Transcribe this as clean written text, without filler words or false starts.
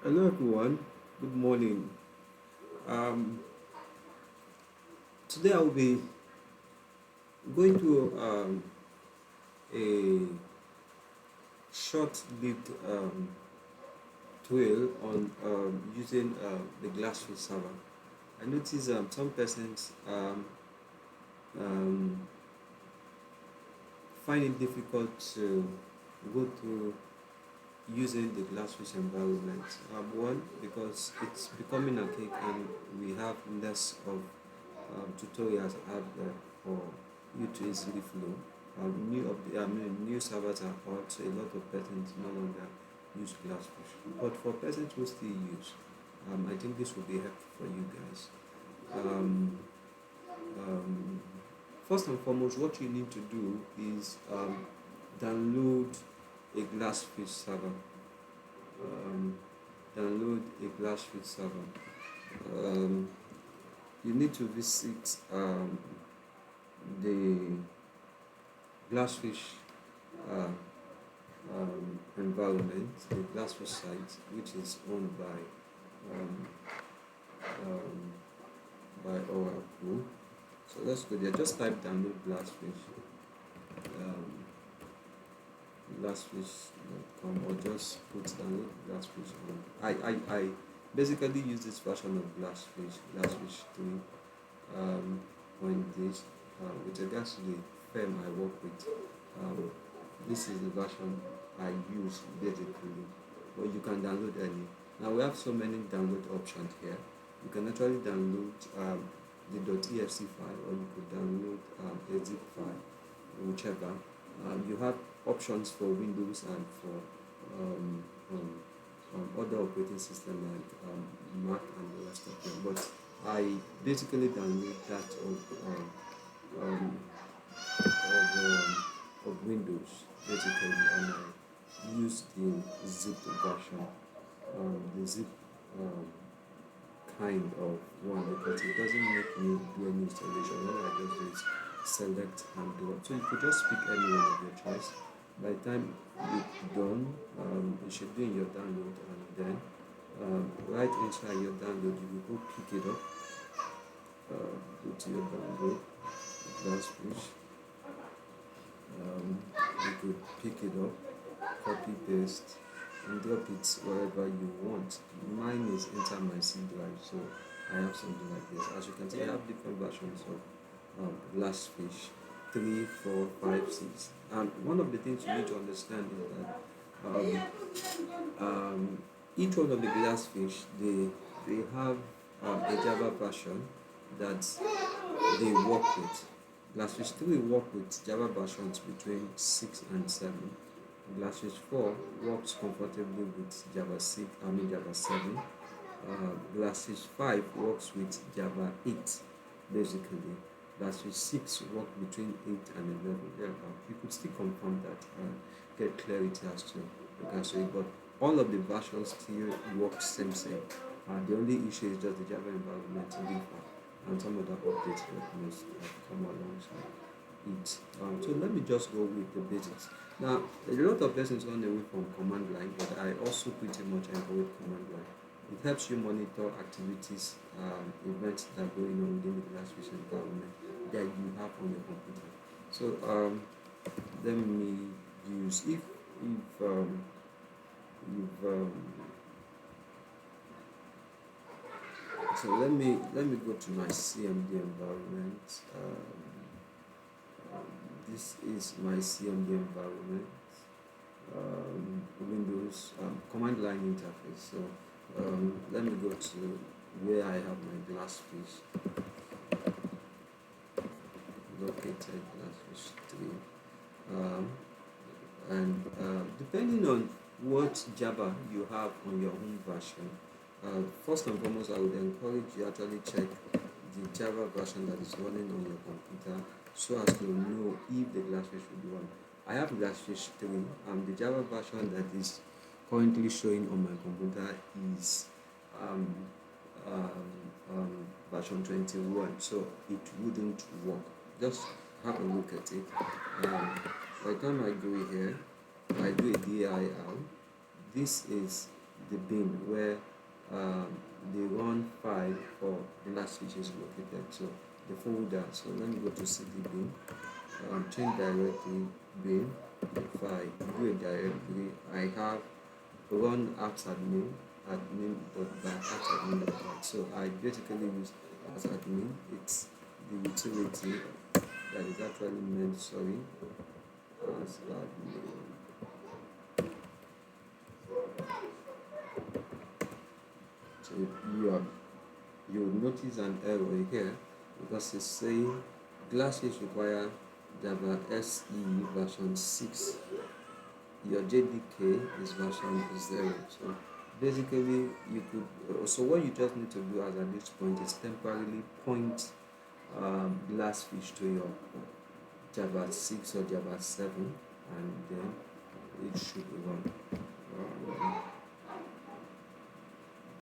Hello everyone, good morning. Um, Today I will be going to a short-lived tutorial on using the Glassfish server. I notice some persons um, find it difficult to go through using the Glassfish environment. One, because it's becoming archaic and we have less of tutorials out there for you to easily flow. New servers are out, so a lot of persons no longer use Glassfish. But for persons who still use, I think this will be helpful for you guys. Um, um, First and foremost, what you need to do is download a Glassfish server. Um, Download a Glassfish server. Um, you need to visit the Glassfish uh, environment, the Glassfish site, which is owned um, um, by Oracle. So let's go there. Just type download Glassfish, um, glassfish.com, or just put download Glassfish on. I basically use this version of Glassfish 3 on this with regards to the firm I work with. Um, this is the version I use basically, but you can download any. Now we have so many download options here. You can actually download the .exe file, or you could download a zip file, whichever. You have options for Windows and for um, um, other operating systems like Mac and the rest of them. But I basically download that um, of Windows basically, and I use the zip version, the zip um, kind of one, because it doesn't make me do any installation. All I just do is select and do it. So you could just pick any one of your choice. By the time you're done, it should be in your download, and then right inside your download, you will go pick it up, go to your download, Glassfish. You could pick it up, copy paste, and drop it wherever you want. Mine is inside my C drive, so I have something like this. As you can see, I have different versions of Glassfish 3, 4, 5, 6. And one of the things you need to understand is that each one of the Glassfish, they have a Java version that they work with. Glassfish 3 work with Java versions between 6 and 7. Glassfish 4 works comfortably with Java 6, Java 7. Glassfish 5 works with Java 8, basically. Glassfish 6 work between 8 and 11. Yeah, you could still confirm that and get clarity as to regards to it, but all of the versions still work same. The only issue is just the Java environment differ, and some other updates that must have come alongside it. So let me just go with the basics. Now, a lot of persons run away from command line, but I also pretty much enjoy command line. It helps you monitor activities, events that are going on within the Glassfish environment that you have on your computer. So let me use if you've so let me go to my CMD environment. This is my CMD environment. Windows command line interface. So let me go to where I have my Glassfish located, Glassfish 3. And depending on what Java you have on your home version, first and foremost, I would encourage you actually check the Java version that is running on your computer, so as to know if the Glassfish will be one. I have Glassfish 3, and the Java version that is currently showing on my computer is um, version 21, so it wouldn't work. Just have a look at it. By the time I go here, I do a dir. This is the bin where the run file for Glassfish is located, so the folder. So let me go to cd bin, change directory bin. If I do a directory, I have run apps admin.bat. So I basically use as admin. It's the utility that is actually meant, sorry, as admin. So you notice an error here because it's saying Glassfish require Java SE version 6. Your JDK is version 0. So basically you could so what you just need to do as at this point is temporarily point Glassfish to your Java 6 or Java 7, and then it should run.